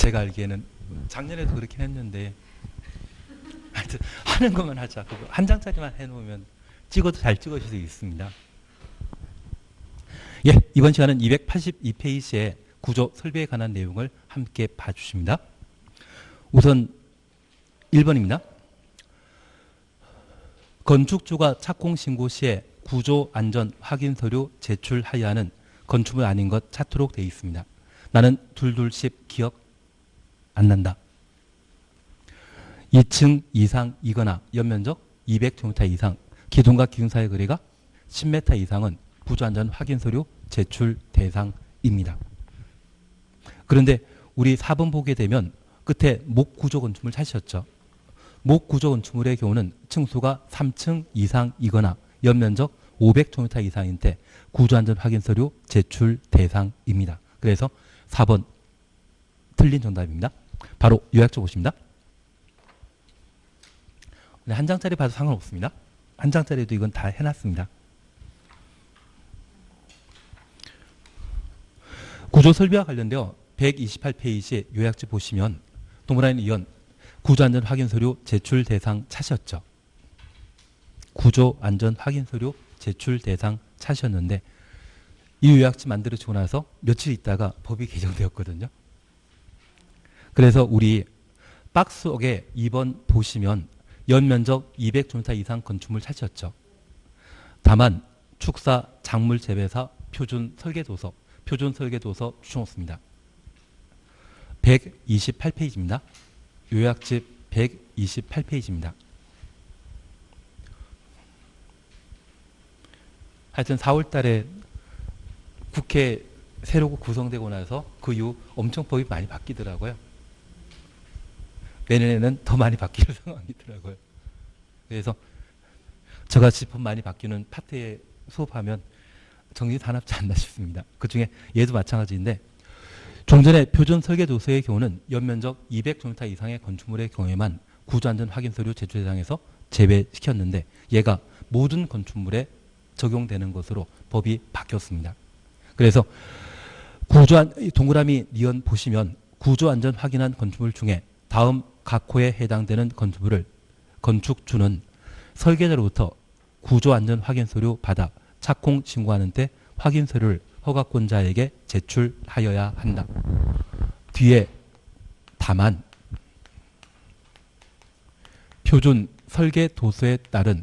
제가 알기에는 작년에도 그렇긴 했는데 하여튼 하는 것만 하자. 그거 한 장짜리만 해놓으면 찍어도 잘 찍어질 수 있습니다. 예, 이번 시간은 282페이지의 구조 설비에 관한 내용을 함께 봐주십니다. 우선 1번입니다. 건축주가 착공 신고 시에 구조 안전 확인 서류 제출하여야 하는 건축물 아닌 것 찾도록 되어 있습니다. 나는 둘둘십 기억 안 난다. 2층 이상이거나 연면적 200제곱미터 이상, 기둥과 기둥사이의 거리가 10m 이상은 구조안전 확인 서류 제출 대상입니다. 그런데 우리 4번 보게 되면 끝에 목구조 건축물 찾으셨죠? 목구조 건축물의 경우는 층수가 3층 이상이거나 연면적 500제곱미터 이상인데 구조안전 확인 서류 제출 대상입니다. 그래서 4번 틀린 정답입니다. 바로 요약적 보십니다. 한 장짜리 봐도 상관없습니다. 한 장짜리도 이건 다 해놨습니다. 구조 설비와 관련되어 128페이지 요약지 보시면 동그라미 이연 구조안전 확인 서류 제출 대상 찾으셨죠. 구조안전 확인 서류 제출 대상 찾으셨는데 이 요약지 만들어지고 나서 며칠 있다가 법이 개정되었거든요. 그래서 우리 박스 속에 2번 보시면 연면적 200제곱미터 이상 건축물 찾으셨죠. 다만 축사, 작물 재배사, 표준 설계도서 주셔놓습니다. 128페이지입니다. 요약집 128페이지입니다. 하여튼 4월 달에 국회 새로 구성되고 나서 그 이후 엄청 법이 많이 바뀌더라고요. 내년에는 더 많이 바뀔 상황이더라고요. 그래서 저같이 법 많이 바뀌는 파트에 수업하면 정신 사납지 않나 싶습니다. 그중에 얘도 마찬가지인데 좀 전에 표준 설계도서의 경우는 연면적 200제곱미터 이상의 건축물의 경우에만 구조안전 확인 서류 제출 대상에서 제외시켰는데 얘가 모든 건축물에 적용되는 것으로 법이 바뀌었습니다. 그래서 동그라미 니은 보시면 구조안전 확인한 건축물 중에 다음 각 호에 해당되는 건축물을 건축주는 설계자로부터 구조안전 확인 서류 받아 착공 신고하는 때 확인 서류를 허가권자에게 제출하여야 한다. 뒤에 다만 표준 설계 도서에 따른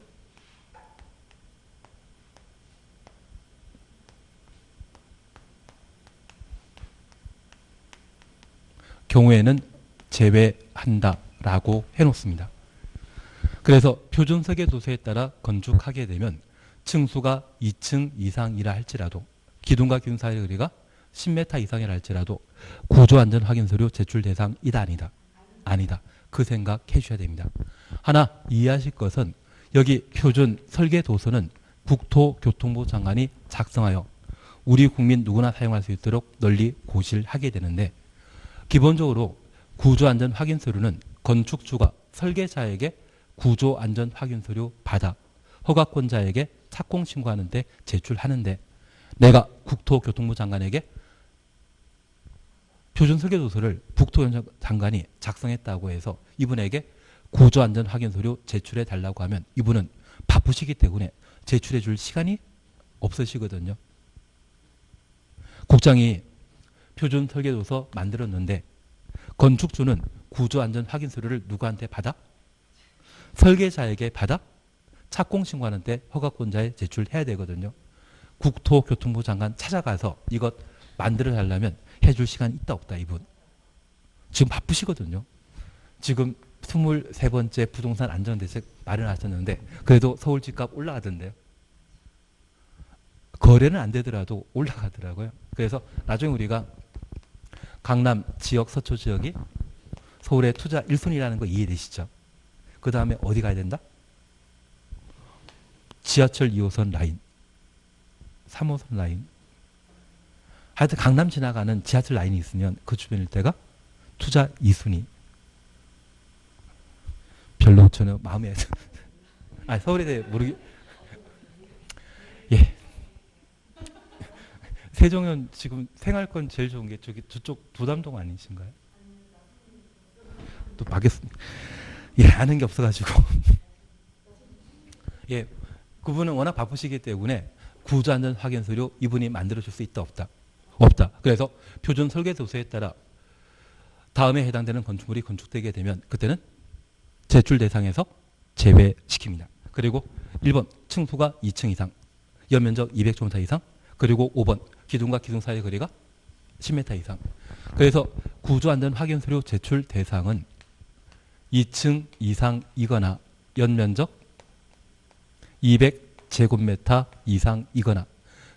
경우에는 제외한다라고 해놓습니다. 그래서 표준 설계 도서에 따라 건축하게 되면 층수가 2층 이상이라 할지라도 기둥과 기둥 사이의 거리가 10m 이상이라 할지라도 구조안전 확인 서류 제출 대상이다 아니다. 아니다. 그 생각해 주셔야 됩니다. 하나 이해하실 것은 여기 표준 설계 도서는 국토교통부 장관이 작성하여 우리 국민 누구나 사용할 수 있도록 널리 고시하게 되는데 기본적으로 구조안전 확인 서류는 건축주가 설계자에게 구조안전 확인 서류 받아 허가권자에게 착공 신고하는 데 제출하는데 내가 국토교통부 장관에게 표준 설계도서를 국토교통부 장관이 작성했다고 해서 이분에게 구조안전 확인 서류 제출해 달라고 하면 이분은 바쁘시기 때문에 제출해 줄 시간이 없으시거든요. 국장이 표준 설계도서 만들었는데 건축주는 구조안전 확인 서류를 누구한테 받아? 설계자에게 받아? 착공 신고하는 때 허가권자에 제출해야 되거든요. 국토교통부 장관 찾아가서 이것 만들어 달라면 해줄 시간이 있다 없다 이분. 지금 바쁘시거든요. 지금 23번째 부동산 안정대책 마련하셨는데 그래도 서울 집값 올라가던데요. 거래는 안 되더라도 올라가더라고요. 그래서 나중에 우리가 강남 지역 서초 지역이 서울의 투자 1순위라는 거 이해되시죠? 그 다음에 어디 가야 된다? 지하철 2호선 라인, 3호선 라인. 하여튼 강남 지나가는 지하철 라인이 있으면 그 주변일 때가 투자 2순위. 별로 저는 마음에 서울에 대해 예. 세종은 지금 생활권 제일 좋은 게 저쪽 두담동 아니신가요? 또 바뀌었습니다. 예, 아는 게 없어가지고. 예, 그분은 워낙 바쁘시기 때문에 구조안전 확인 서류 이분이 만들어줄 수 있다 없다? 없다. 그래서 표준 설계 도서에 따라 다음에 해당되는 건축물이 건축되게 되면 그때는 제출 대상에서 제외시킵니다. 그리고 1번 층수가 2층 이상, 연면적 200제곱미터 이상, 그리고 5번 기둥과 기둥 사이의 거리가 10m 이상. 그래서 구조안전 확인 서류 제출 대상은 2층 이상이거나 연면적 200제곱미터 이상이거나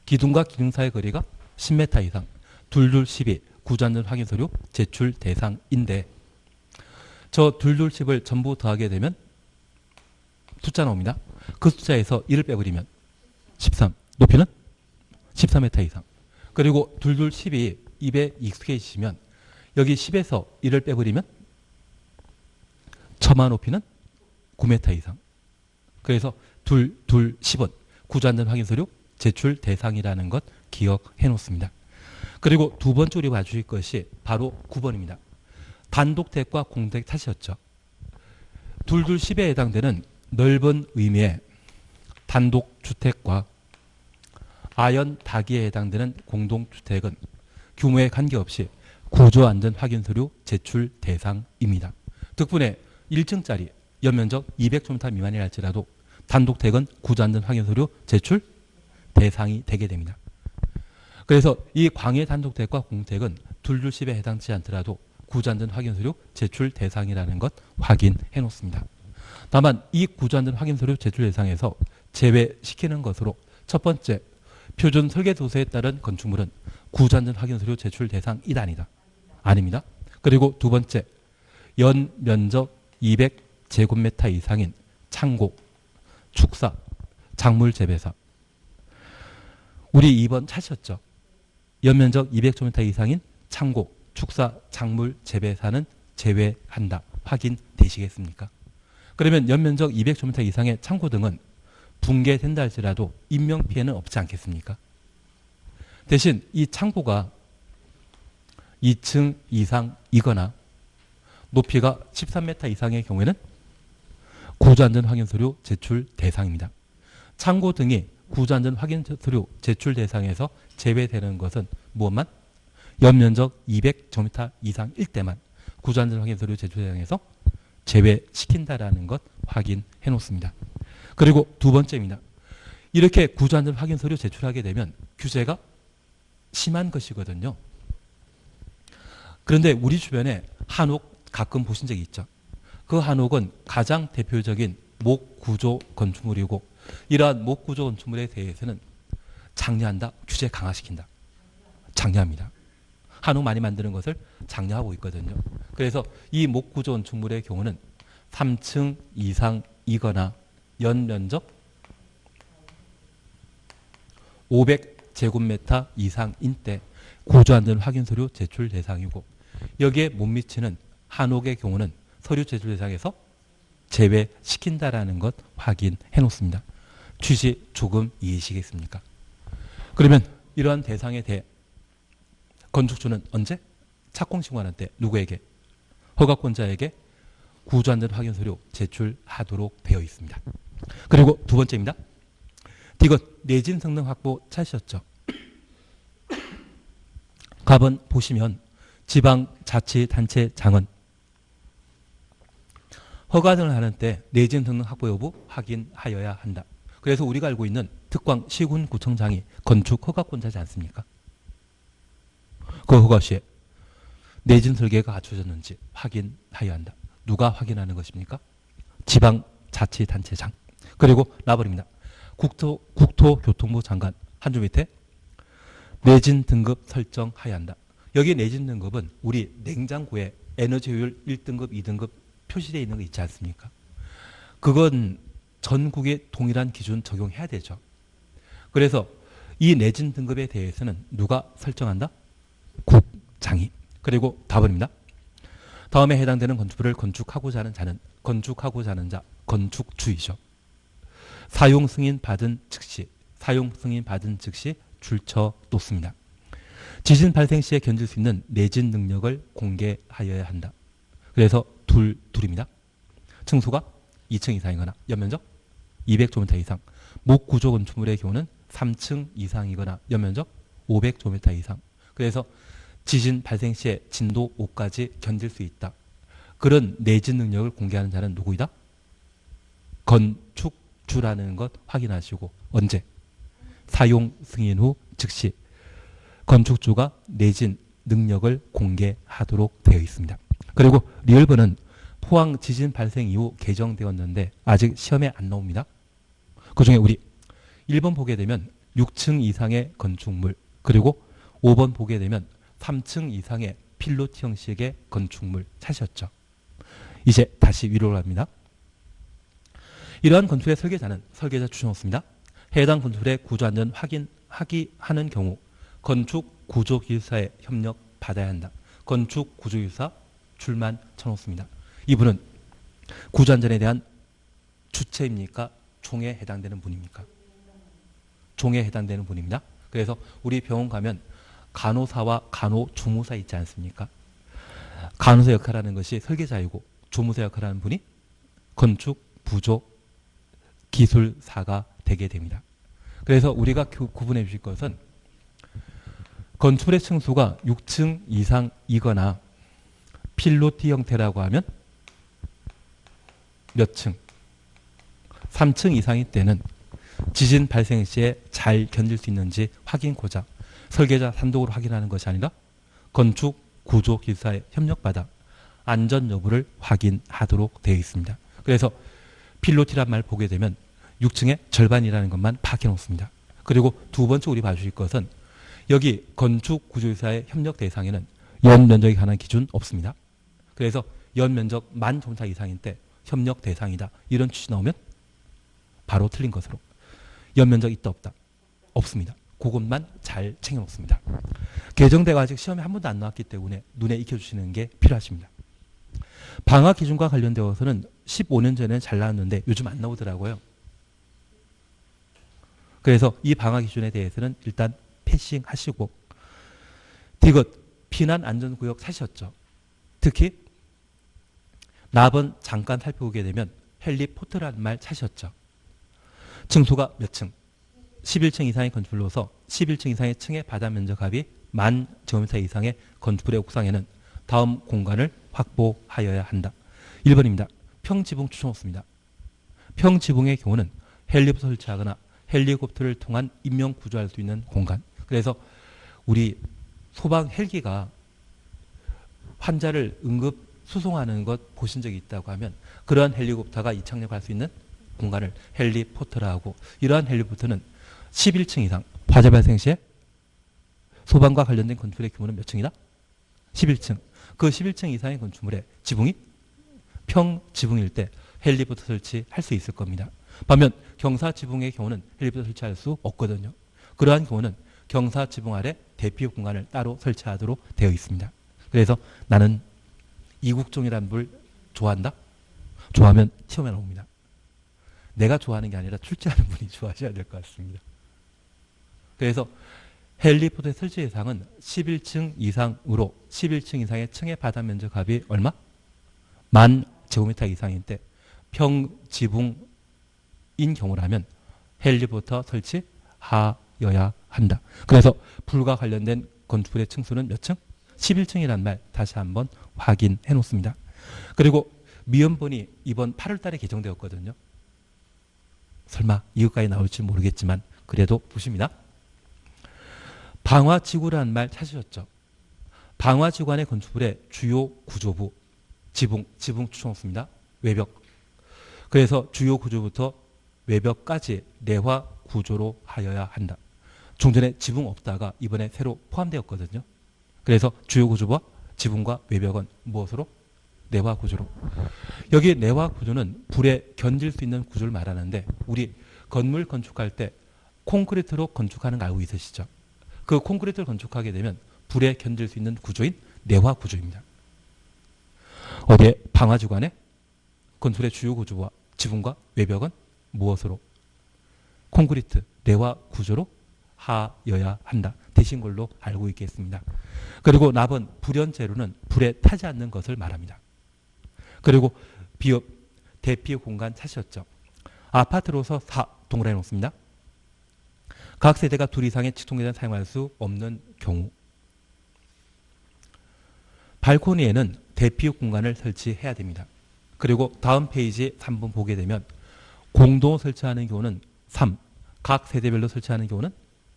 기둥과 기둥 사이의 거리가 10m 이상, 둘둘 10이 구조안전 확인 서류 제출 대상인데 저 둘둘 10을 전부 더하게 되면 숫자 나옵니다. 그 숫자에서 1을 빼버리면 13, 높이는 14m 이상. 그리고 둘둘 10이 입에 익숙해지시면 여기 10에서 1을 빼버리면 처마 높이는 9m 이상. 그래서 둘둘 10은 구조안전 확인 서류 제출 대상이라는 것 기억해 놓습니다. 그리고 두 번째 우리 봐주실 것이 바로 9번입니다. 단독택과 공택 탓이었죠. 둘둘 10에 해당되는 넓은 의미의 단독주택과 아연 다기에 해당되는 공동주택은 규모에 관계없이 구조안전 확인 서류 제출 대상입니다. 덕분에 1층짜리 연면적 200제곱미터 미만이라 할지라도 단독택은 구조안전 확인 서류 제출 대상이 되게 됩니다. 그래서 이 광해 단독택과 공택은 둘둘 10에 해당치 않더라도 구조안전 확인 서류 제출 대상이라는 것 확인해 놓습니다. 다만 이 구조안전 확인 서류 제출 대상에서 제외시키는 것으로 첫 번째 표준 설계 도서에 따른 건축물은 구조안전 확인 서류 제출 대상이다 아니다? 아닙니다. 그리고 두 번째 연 면적 200제곱미터 이상인 창고, 축사, 작물 재배사. 우리 2번 찾으셨죠? 연면적 200제곱미터 이상인 창고, 축사, 작물 재배사는 제외한다. 확인되시겠습니까? 그러면 연면적 200제곱미터 이상의 창고 등은 붕괴된다 할지라도 인명피해는 없지 않겠습니까? 대신 이 창고가 2층 이상이거나 높이가 13m 이상의 경우에는 구조안전 확인 서류 제출 대상입니다. 창고 등이 구조안전 확인 서류 제출 대상에서 제외되는 것은 무엇만? 연면적 200제곱미터 이상일 때만 구조안전 확인 서류 제출 대상에서 제외시킨다라는 것 확인해 놓습니다. 그리고 두 번째입니다. 이렇게 구조안전 확인 서류 제출하게 되면 규제가 심한 것이거든요. 그런데 우리 주변에 한옥 가끔 보신 적이 있죠. 그 한옥은 가장 대표적인 목구조 건축물이고 이러한 목구조 건축물에 대해서는 장려한다, 규제 강화시킨다. 장려합니다. 한옥 많이 만드는 것을 장려하고 있거든요. 그래서 이 목구조 건축물의 경우는 3층 이상이거나 연면적 500제곱미터 이상인 때 구조안전 확인 서류 제출 대상이고 여기에 못 미치는 한옥의 경우는 서류 제출 대상에서 제외시킨다라는 것 확인해 놓습니다. 취지 조금 이해하시겠습니까? 그러면 이러한 대상에 대해 건축주는 언제? 착공 신고하는 때 누구에게? 허가권자에게 구조안전 확인 서류 제출하도록 되어 있습니다. 그리고 두 번째입니다. 디귿 내진 성능 확보 찾으셨죠? 갑은 보시면 지방자치단체장은 허가 등을 하는 때 내진 성능 확보 여부 확인하여야 한다. 그래서 우리가 알고 있는 특광 시군구청장이 건축 허가권자지 않습니까? 그 허가 시에 내진 설계가 갖춰졌는지 확인하여야 한다. 누가 확인하는 것입니까? 지방자치단체장. 그리고 나버립니다. 국토교통부 장관 한 줄 밑에 내진 등급 설정하여야 한다. 여기 내진 등급은 우리 냉장고에 에너지 효율 1등급, 2등급 표시되어 있는 거 있지 않습니까? 그건 전국에 동일한 기준 적용해야 되죠. 그래서 이 내진 등급에 대해서는 누가 설정한다? 국장이. 그리고 답은입니다. 다음에 해당되는 건축물을 건축하고자 하는 자는 건축하고자 하는 자, 건축주이죠. 사용 승인 받은 즉시 줄쳐 놓습니다. 지진 발생 시에 견딜 수 있는 내진 능력을 공개하여야 한다. 그래서 둘입니다. 층수가 2층 이상이거나 연면적 200제곱미터 이상, 목구조 건축물의 경우는 3층 이상이거나 연면적 500제곱미터 이상. 그래서 지진 발생 시에 진도 5까지 견딜 수 있다. 그런 내진 능력을 공개하는 자는 누구이다? 건축주라는 것 확인하시고 언제? 사용 승인 후 즉시 건축주가 내진 능력을 공개하도록 되어 있습니다. 그리고 리얼번은 포항 지진 발생 이후 개정되었는데 아직 시험에 안 나옵니다. 그중에 우리 1번 보게 되면 6층 이상의 건축물, 그리고 5번 보게 되면 3층 이상의 필로티 형식의 건축물 찾으셨죠. 이제 다시 위로 갑니다. 이러한 건축의 설계자는 설계자 추천없습니다. 해당 건축물의 구조 안전 하는 경우 건축 구조기술사에 협력 받아야 한다. 건축 구조기술사 줄만 쳐놓습니다. 이분은 구조 안전에 대한 주체입니까? 종에 해당되는 분입니까? 종에 해당되는 분입니다. 그래서 우리 병원 가면 간호사와 간호조무사 있지 않습니까? 간호사 역할하는 것이 설계자이고 조무사 역할하는 분이 건축 부조 기술사가 되게 됩니다. 그래서 우리가 구분해 주실 것은 건축물의 층수가 6층 이상이거나 필로티 형태라고 하면 몇 층? 3층 이상일 때는 지진 발생 시에 잘 견딜 수 있는지 확인고자 설계자 단독으로 확인하는 것이 아니라 건축 구조 기술사에 협력받아 안전 여부를 확인하도록 되어 있습니다. 그래서 필로티란 말 보게 되면 6층의 절반이라는 것만 파악해 놓습니다. 그리고 두 번째 우리 봐주실 것은 여기 건축 구조기술사의 협력 대상에는 연면적에 관한 기준 없습니다. 그래서 연면적 10,000제곱미터 이상일 때 협력 대상이다. 이런 취지 나오면 바로 틀린 것으로. 연면적 있다 없다? 없습니다. 그것만 잘 챙겨놓습니다. 개정대가 아직 시험에 한 번도 안 나왔기 때문에 눈에 익혀주시는 게 필요하십니다. 방화 기준과 관련되어서는 15년 전에는 잘 나왔는데 요즘 안 나오더라고요. 그래서 이 방화 기준에 대해서는 일단 패싱하시고 디귿 피난 안전구역 사셨죠. 특히 나번 잠깐 살펴보게 되면 헬리포트라는 말 사셨죠. 층수가 몇 층? 11층 이상의 건축물로서 11층 이상의 층의 바다 면적합이 10,000제곱미터 이상의 건축물의 옥상에는 다음 공간을 확보하여야 한다. 1번입니다. 평지붕 추천 없습니다. 평지붕의 경우는 헬리콥터 설치하거나 헬리콥터를 통한 인명 구조할 수 있는 공간. 그래서 우리 소방 헬기가 환자를 응급 수송하는 것 보신 적이 있다고 하면 그러한 헬리콥터가 이착륙할 수 있는 공간을 헬리포터라 하고, 이러한 헬리포터는 11층 이상 화재 발생 시에 소방과 관련된 건축물의 규모는 몇 층이다? 11층. 그 11층 이상의 건축물의 지붕이 평지붕일 때 헬리포터 설치할 수 있을 겁니다. 반면 경사지붕의 경우는 헬리포터 설치할 수 없거든요. 그러한 경우는 경사지붕 아래 대피 공간을 따로 설치하도록 되어 있습니다. 그래서 나는 이국종이라는 물 좋아한다? 좋아하면 시험에 나옵니다. 내가 좋아하는 게 아니라 출제하는 분이 좋아하셔야 될 것 같습니다. 그래서 헬리포터의 설치 예상은 11층 이상으로 11층 이상의 층의 바다 면적합이 얼마? 10,000제곱미터 이상일 때 평지붕인 경우라면 헬리포터 설치하여야 한다. 그래서 불과 관련된 건축물의 층수는 몇 층? 11층이란 말 다시 한번 확인해 놓습니다. 그리고 미연본이 이번 8월 달에 개정되었거든요. 설마 이것까지 나올지 모르겠지만 그래도 보십니다. 방화지구라는 말 찾으셨죠? 방화지구 안의 건축물의 주요 구조부, 지붕 추천 없습니다. 외벽. 그래서 주요 구조부터 외벽까지 내화 구조로 하여야 한다. 종전에 지붕 없다가 이번에 새로 포함되었거든요. 그래서 주요 구조부와 지붕과 외벽은 무엇으로? 내화 구조로. 여기 내화 구조는 불에 견딜 수 있는 구조를 말하는데 우리 건물 건축할 때 콘크리트로 건축하는 거 알고 있으시죠? 그 콘크리트를 건축하게 되면 불에 견딜 수 있는 구조인 내화 구조입니다. 어디에? 방화지구 안에 건물의 주요 구조와 지붕과 외벽은 무엇으로? 콘크리트, 내화 구조로 하여야 한다. 되신 걸로 알고 있겠습니다. 그리고 납은 불연재료는 불에 타지 않는 것을 말합니다. 그리고 비읍, 대피 공간 찾으셨죠. 아파트로서 4 동그라미 놓습니다. 각 세대가 둘 이상의 직통계단을 사용할 수 없는 경우 발코니에는 대피 공간을 설치해야 됩니다. 그리고 다음 페이지 3번 보게 되면 공동 설치하는 경우는 3, 각 세대별로 설치하는 경우는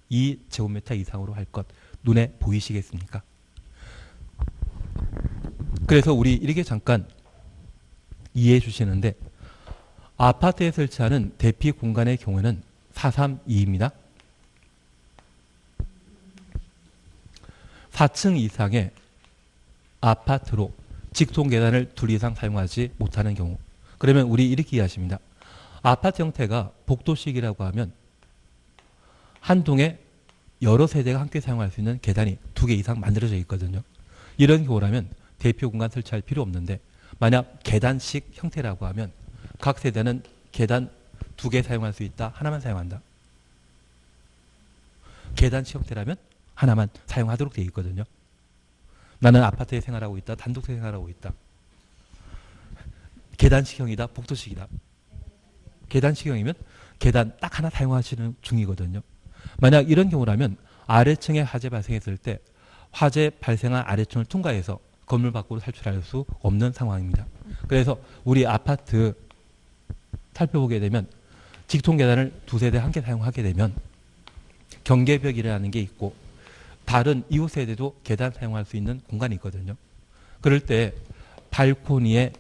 2제곱미터 이상으로 할 것 눈에 보이시겠습니까? 그래서 우리 이렇게 잠깐 이해해 주시는데 아파트에 설치하는 대피 공간의 경우에는 432입니다. 4층 이상의 아파트로 직통 계단을 둘 이상 사용하지 못하는 경우 그러면 우리 이렇게 이해하십니다. 아파트 형태가 복도식이라고 하면 한 동에 여러 세대가 함께 사용할 수 있는 계단이 2개 이상 만들어져 있거든요. 이런 경우라면 대표 공간 설치할 필요 없는데 만약 계단식 형태라고 하면 각 세대는 계단 2개 사용할 수 있다. 하나만 사용한다. 계단식 형태라면 하나만 사용하도록 되어 있거든요. 나는 아파트에 생활하고 있다. 단독 생활하고 있다. 계단식형이다. 복도식이다. 계단식형이면 계단 딱 하나 사용하시는 중이거든요. 만약 이런 경우라면 아래층에 화재 발생했을 때 화재 발생한 아래층을 통과해서 건물 밖으로 탈출할 수 없는 상황입니다. 그래서 우리 아파트 살펴보게 되면 직통 계단을 2세대 함께 사용하게 되면 경계벽이라는 게 있고 다른 이웃 세대도 계단 사용할 수 있는 공간이 있거든요. 그럴 때 발코니의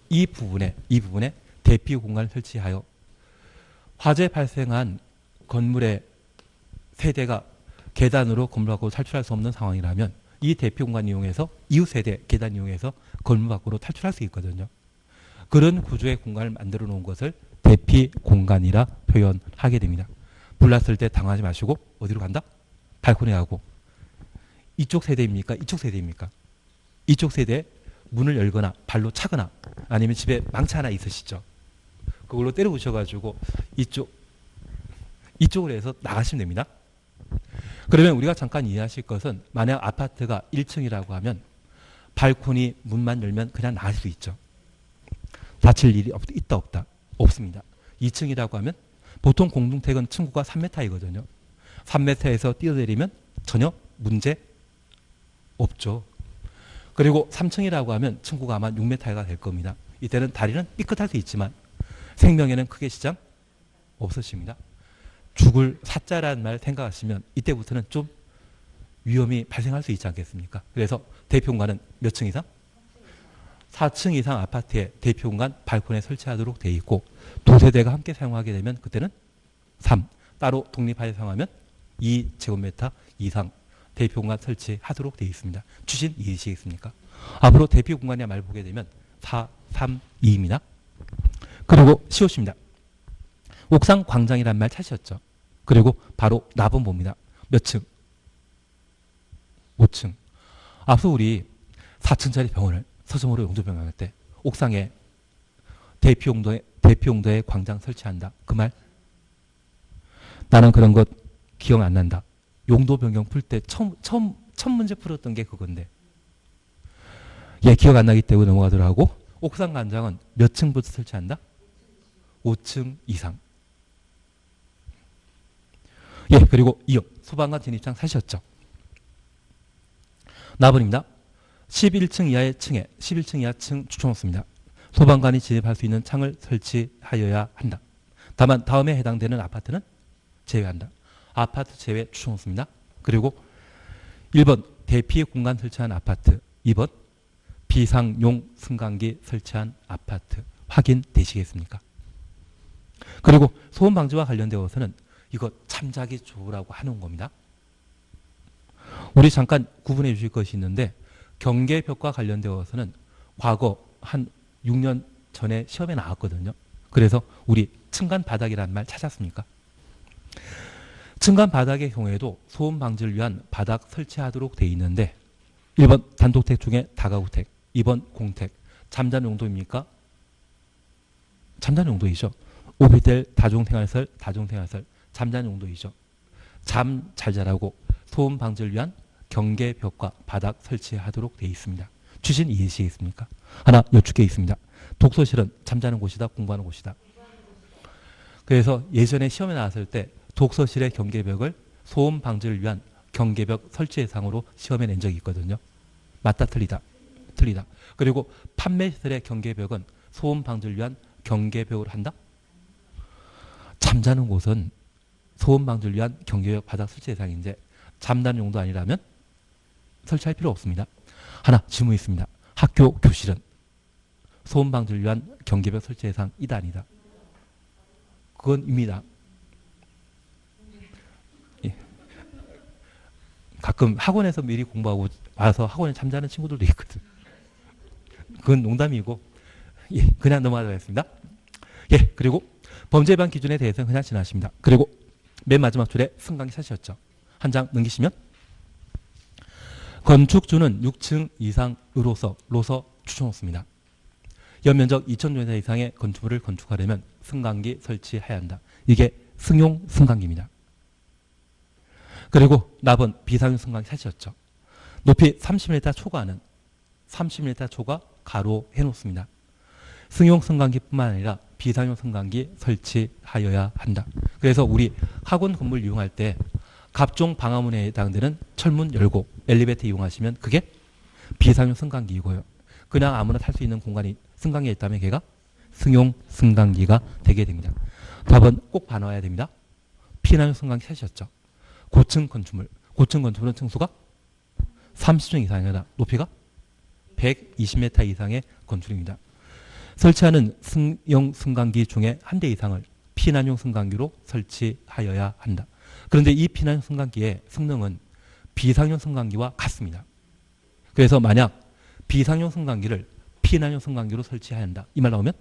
이 부분에 대피 공간을 설치하여 화재 발생한 건물의 세대가 계단으로 건물 밖으로 탈출할 수 없는 상황이라면 이 대피 공간 이용해서 이웃 세대 계단 이용해서 건물 밖으로 탈출할 수 있거든요. 그런 구조의 공간을 만들어 놓은 것을 대피 공간이라 표현하게 됩니다. 불났을 때 당하지 마시고 어디로 간다? 발코니에 가고 이쪽 세대입니까? 이쪽 세대입니까? 이쪽 세대에 문을 열거나 발로 차거나 아니면 집에 망치 하나 있으시죠? 그걸로 때려 부셔가지고 이쪽으로 해서 나가시면 됩니다. 그러면 우리가 잠깐 이해하실 것은 만약 아파트가 1층이라고 하면 발코니 문만 열면 그냥 나갈 수 있죠. 다칠 일이 있다 없다? 없습니다. 2층이라고 하면 보통 공동택은 층고가 3m이거든요. 3m에서 뛰어내리면 전혀 문제 없죠. 그리고 3층이라고 하면 층고가 아마 6m가 될 겁니다. 이때는 다리는 삐끗할 수 있지만 생명에는 크게 지장 없으십니다. 죽을 사자라는 말 생각하시면 이때부터는 좀 위험이 발생할 수 있지 않겠습니까? 그래서 대표 공간은 몇 층 이상? 4층 이상 아파트에 대표 공간 발코니에 설치하도록 되어 있고 2세대가 함께 사용하게 되면 그때는 3, 따로 독립하여 사용하면 2제곱미터 이상 대표 공간 설치하도록 되어 있습니다. 추진 이해하시겠습니까? 앞으로 대표 공간의 말 보게 되면 4, 3, 2입니다. 그리고 시옷입니다. 옥상 광장이란 말 찾으셨죠? 그리고 바로 나번 봅니다. 몇 층? 5층. 앞서 우리 4층짜리 병원을 서점으로 용도병원 할 때 옥상에 대표 용도의 광장 설치한다. 그 말? 나는 그런 것 기억 안 난다. 용도 변경 풀 때 처음 문제 풀었던 게 그건데. 예, 기억 안 나기 때문에 넘어가도록 하고 옥상 광장은 몇 층부터 설치한다? 5층 이상. 예, 그리고 이어 소방관 진입장 사셨죠? 나번입니다. 11층 이하의 층에 11층 이하 층 추천없습니다. 소방관이 진입할 수 있는 창을 설치하여야 한다. 다만 다음에 해당되는 아파트는 제외한다. 아파트 제외 추천없습니다. 그리고 1번 대피 공간 설치한 아파트, 2번 비상용 승강기 설치한 아파트 확인되시겠습니까? 그리고 소음 방지와 관련되어서는 이거 참작이 좋으라고 하는 겁니다. 우리 잠깐 구분해 주실 것이 있는데 경계벽과 관련되어서는 과거 한 6년 전에 시험에 나왔거든요. 그래서 우리 층간 바닥이라는 말 찾았습니까? 층간 바닥의 경우에도 소음 방지를 위한 바닥 설치하도록 되어 있는데 1번 단독택 중에 다가구택, 2번 공택, 잠자는 용도입니까? 잠자는 용도이죠. 오피스텔, 다중생활설, 잠자는 용도이죠. 잠 잘 자라고 소음 방지를 위한 경계벽과 바닥 설치하도록 되어 있습니다. 취진 이해하시겠습니까? 하나 여쭙게 있습니다. 독서실은 잠자는 곳이다, 공부하는 곳이다. 그래서 예전에 시험에 나왔을 때 독서실의 경계벽을 소음 방지를 위한 경계벽 설치 예상으로 시험에 낸 적이 있거든요. 맞다, 틀리다. 틀리다. 그리고 판매시설의 경계벽은 소음 방지를 위한 경계벽을 한다. 잠자는 곳은 소음 방지를 위한 경계벽 바닥 설치 예상인데 잠자는 용도 아니라면 설치할 필요 없습니다. 하나 질문이 있습니다. 학교 교실은 소음 방지를 위한 경계벽 설치 예상이다, 아니다. 그건 입니다. 예. 가끔 학원에서 미리 공부하고 와서 학원에 잠자는 친구들도 있거든. 그건 농담이고, 예, 그냥 넘어가겠습니다. 예, 그리고 범죄 예방 기준에 대해서는 그냥 지나십니다. 그리고 맨 마지막 줄에 승강기 샷이었죠. 한 장 넘기시면 건축주는 6층 이상으로서 추천했습니다. 연면적 2,000제곱미터 이상의 건축물을 건축하려면 승강기 설치해야 한다. 이게 승용 승강기입니다. 그리고 납은 비상용 승강기 샷이었죠. 높이 30m 초과는 30m 초과 가로 해놓습니다. 승용 승강기뿐만 아니라 비상용 승강기 설치하여야 한다. 그래서 우리 학원 건물 이용할 때 갑종 방화문에 해당되는 철문 열고 엘리베이터 이용하시면 그게 비상용 승강기이고요. 그냥 아무나 탈 수 있는 공간이 승강기에 있다면 걔가 승용 승강기가 되게 됩니다. 답은 꼭 반화해야 됩니다. 피난용 승강기 셋이었죠. 고층 건축물은 층수가 30층 이상이다. 높이가 120m 이상의 건축입니다. 설치하는 승용 승강기 중에 한 대 이상을 피난용 승강기로 설치하여야 한다. 그런데 이 피난용 승강기의 성능은 비상용 승강기와 같습니다. 그래서 만약 비상용 승강기를 피난용 승강기로 설치해야 한다. 이 말 나오면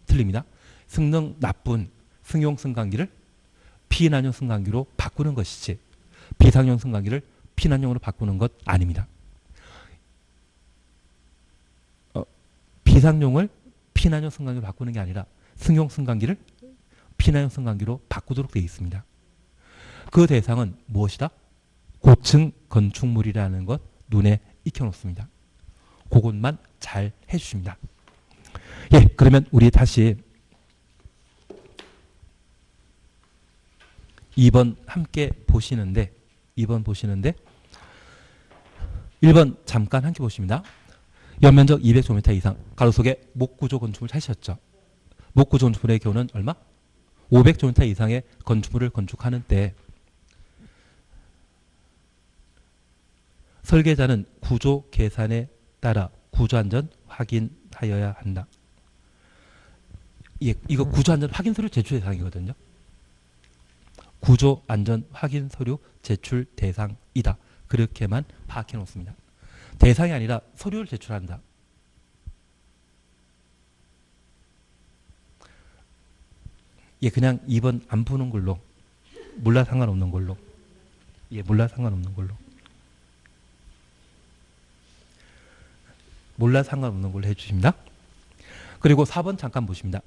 틀립니다. 성능 나쁜 승용 승강기를 피난용 승강기로 바꾸는 것이지 비상용 승강기를 피난용으로 바꾸는 것 아닙니다. 비상용을 피난용 승강기로 바꾸는 게 아니라 승용 승강기를 피난용 승강기로 바꾸도록 되어 있습니다. 그 대상은 무엇이다? 고층 건축물이라는 것 눈에 익혀놓습니다. 그것만 잘 해주십니다. 예, 그러면 우리 다시 2번 함께 보시는데 1번 잠깐 함께 보십니다. 연면적 200제곱미터 이상 가로속에 목구조 건축물 찾으셨죠? 목구조 건축물의 경우는 얼마? 500제곱미터 이상의 건축물을 건축하는 때 설계자는 구조 계산에 따라 구조안전 확인하여야 한다. 예, 이거 구조안전 확인 서류 제출 대상이거든요. 구조안전 확인 서류 제출 대상이다. 그렇게만 파악해 놓습니다. 대상이 아니라 서류를 제출한다. 예, 그냥 2번 안 푸는 걸로. 몰라 상관없는 걸로. 예, 몰라 상관없는 걸로. 몰라 상관없는 걸로 해주십니다. 그리고 4번 잠깐 보십니다.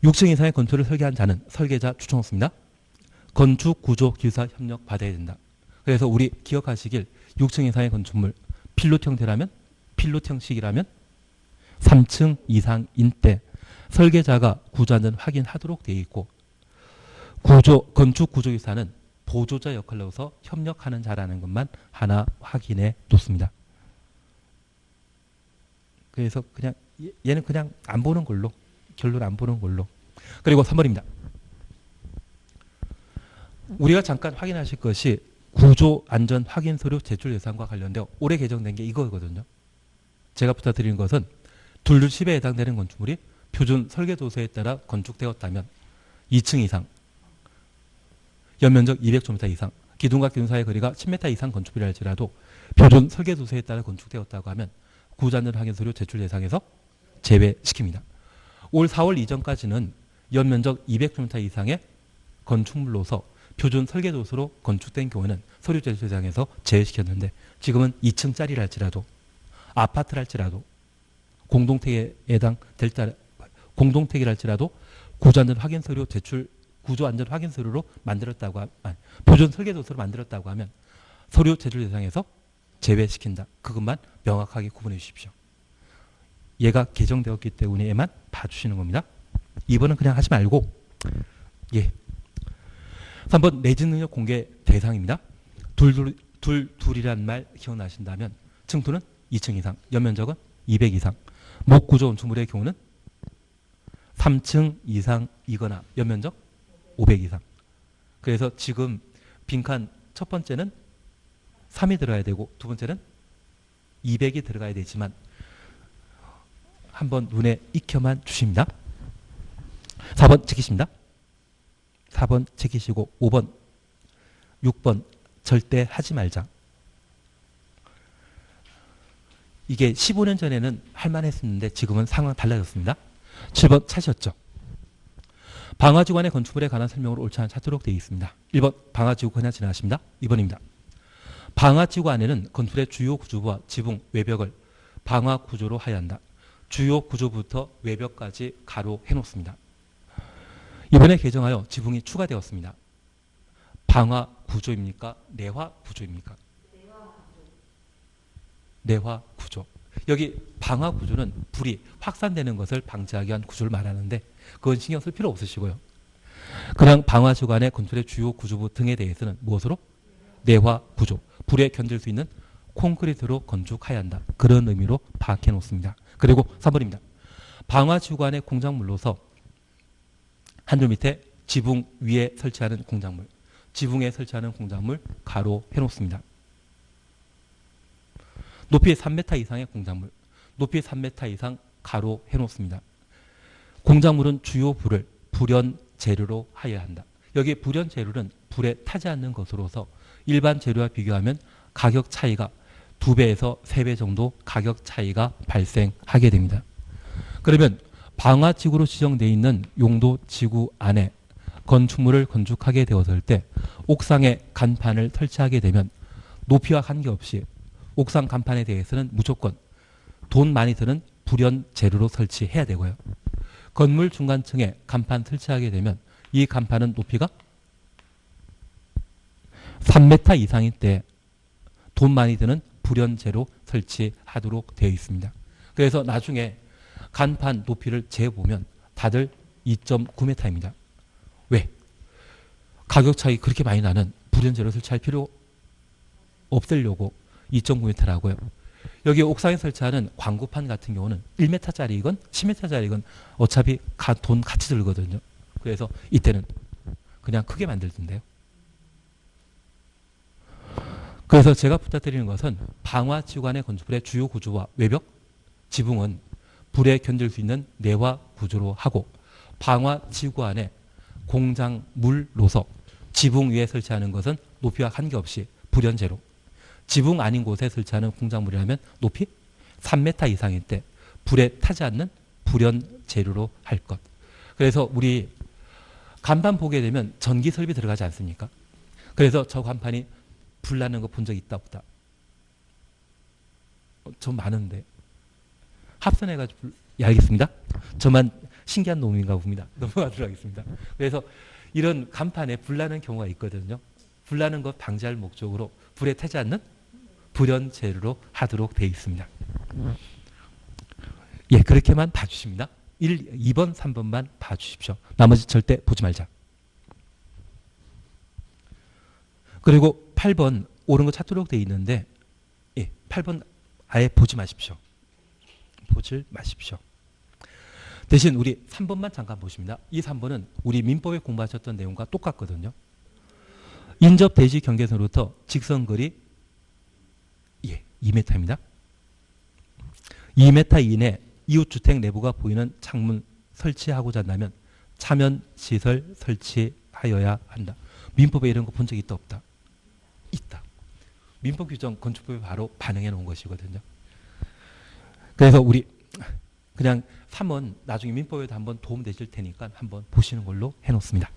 6층 이상의 건축을 설계한 자는 설계자 추천없습니다. 건축구조기술사 협력 받아야 된다. 그래서 우리 기억하시길 6층 이상의 건축물 필롯 형태라면 필롯 형식이라면 3층 이상인 때 설계자가 구조안전 확인하도록 되어 있고 건축구조기술사는 보조자 역할로서 협력하는 자라는 것만 하나 확인해 놓습니다. 그래서 그냥 얘는 그냥 안 보는 걸로 결론 안 보는 걸로. 그리고 3번입니다. 우리가 잠깐 확인하실 것이 구조안전 확인 서류 제출 예산과 관련되어 올해 개정된 게 이거거든요. 제가 부탁드리는 것은 둘10에 해당되는 건축물이 표준 설계도서에 따라 건축되었다면 2층 이상, 연면적 200제곱미터 이상, 기둥과 기둥 사이의 거리가 10m 이상 건축물이라 할지라도 표준 설계도서에 따라 건축되었다고 하면 구조안전 확인 서류 제출 예상에서 제외시킵니다. 올 4월 이전까지는 연면적 200제곱미터 이상의 건축물로서 표준 설계도서로 건축된 경우에는 서류 제출 대상에서 제외시켰는데 지금은 2층짜리를 할지라도 아파트를 할지라도 공동택일 할지라도 구조안전 확인 서류 제출 구조안전 확인 서류로 만들었다고 표준 설계도서로 만들었다고 하면 서류 제출 대상에서 제외시킨다. 그것만 명확하게 구분해 주십시오. 얘가 개정되었기 때문에만 봐주시는 겁니다. 2번은 그냥 하지 말고 예. 3번 내진 능력 공개 대상입니다. 둘이란 말 기억나신다면 층수는 2층 이상, 연면적은 200 이상, 목구조 건축물의 경우는 3층 이상이거나 연면적 500 이상. 그래서 지금 빈칸 첫 번째는 3이 들어가야 되고 두 번째는 200이 들어가야 되지만 한번 눈에 익혀만 주십니다. 4번 지키십니다. 4번 지키시고 5번, 6번 절대 하지 말자. 이게 15년 전에는 할만했었는데 지금은 상황 달라졌습니다. 7번 찾으셨죠? 방화지구안의 건축물에 관한 설명으로 옳지 않은 찾도록 되어 있습니다. 1번 방화지구 그냥 지나가십니다. 2번입니다. 방화지구 안에는 건축물의 주요 구조부와 지붕, 외벽을 방화 구조로 하여야 한다. 주요 구조부터 외벽까지 가로 해놓습니다. 이번에 개정하여 지붕이 추가되었습니다. 방화 구조입니까? 내화 구조입니까? 내화 구조. 여기 방화 구조는 불이 확산되는 것을 방지하기 위한 구조를 말하는데 그건 신경 쓸 필요 없으시고요. 그냥 방화지구 안의 건축의 주요 구조부 등에 대해서는 무엇으로? 내화 구조. 불에 견딜 수 있는 콘크리트로 건축해야 한다. 그런 의미로 파악해 놓습니다. 그리고 3번입니다. 방화지구 안의 공작물로서 한줄 밑에 지붕 위에 설치하는 공작물, 지붕에 설치하는 공작물 가로 해놓습니다. 높이 3m 이상의 공작물, 높이 3m 이상 가로 해놓습니다. 공작물은 주요 불을 불연 재료로 하여야 한다. 여기 불연 재료는 불에 타지 않는 것으로서 일반 재료와 비교하면 가격 차이가 2배에서 3배 정도 가격 차이가 발생하게 됩니다. 그러면 방화지구로 지정되어 있는 용도 지구 안에 건축물을 건축하게 되었을 때 옥상에 간판을 설치하게 되면 높이와 관계없이 옥상 간판에 대해서는 무조건 돈 많이 드는 불연 재료로 설치해야 되고요. 건물 중간층에 간판 설치하게 되면 이 간판은 높이가 3m 이상일 때 돈 많이 드는 불연 재료 설치하도록 되어 있습니다. 그래서 나중에 간판 높이를 재보면 다들 2.9m입니다. 왜? 가격 차이 그렇게 많이 나는 불연 재료 설치할 필요 없애려고 2.9m라고요. 여기 옥상에 설치하는 광고판 같은 경우는 1m짜리이건 10m짜리이건 어차피 돈 같이 들거든요. 그래서 이때는 그냥 크게 만들던데요. 그래서 제가 부탁드리는 것은 방화지구안의 건축물의 주요 구조와 외벽, 지붕은 불에 견딜 수 있는 내화 구조로 하고 방화지구안의 공작물로서 지붕 위에 설치하는 것은 높이와 관계없이 불연재로, 지붕 아닌 곳에 설치하는 공작물이라면 높이 3m 이상일 때 불에 타지 않는 불연재료로 할 것. 그래서 우리 간판 보게 되면 전기 설비 들어가지 않습니까? 그래서 저 간판이 불 나는 거 본 적 있다 없다? 좀 많은데. 합선해가지고 예, 알겠습니다. 저만 신기한 놈인가 봅니다. 넘어가도록 하겠습니다. 그래서 이런 간판에 불 나는 경우가 있거든요. 불 나는 것 방지할 목적으로 불에 타지 않는 불연 재료로 하도록 되어 있습니다. 예, 그렇게만 봐주십니다. 2번, 3번만 봐주십시오. 나머지 절대 보지 말자. 그리고 8번 옳은 거 찾도록 되어 있는데 예, 8번 아예 보지 마십시오. 보질 마십시오. 대신 우리 3번만 잠깐 보십니다. 이 3번은 우리 민법에 공부하셨던 내용과 똑같거든요. 인접 대지 경계선으로부터 직선거리 예, 2m입니다. 2m 이내 이웃주택 내부가 보이는 창문 설치하고자 한다면 차면시설 설치하여야 한다. 민법에 이런 거 본 적 있다 없다? 있다. 민법 규정 건축법에 바로 반영해 놓은 것이거든요. 그래서 우리 그냥 3번 나중에 민법에도 한번 도움 되실 테니까 한번 보시는 걸로 해놓습니다.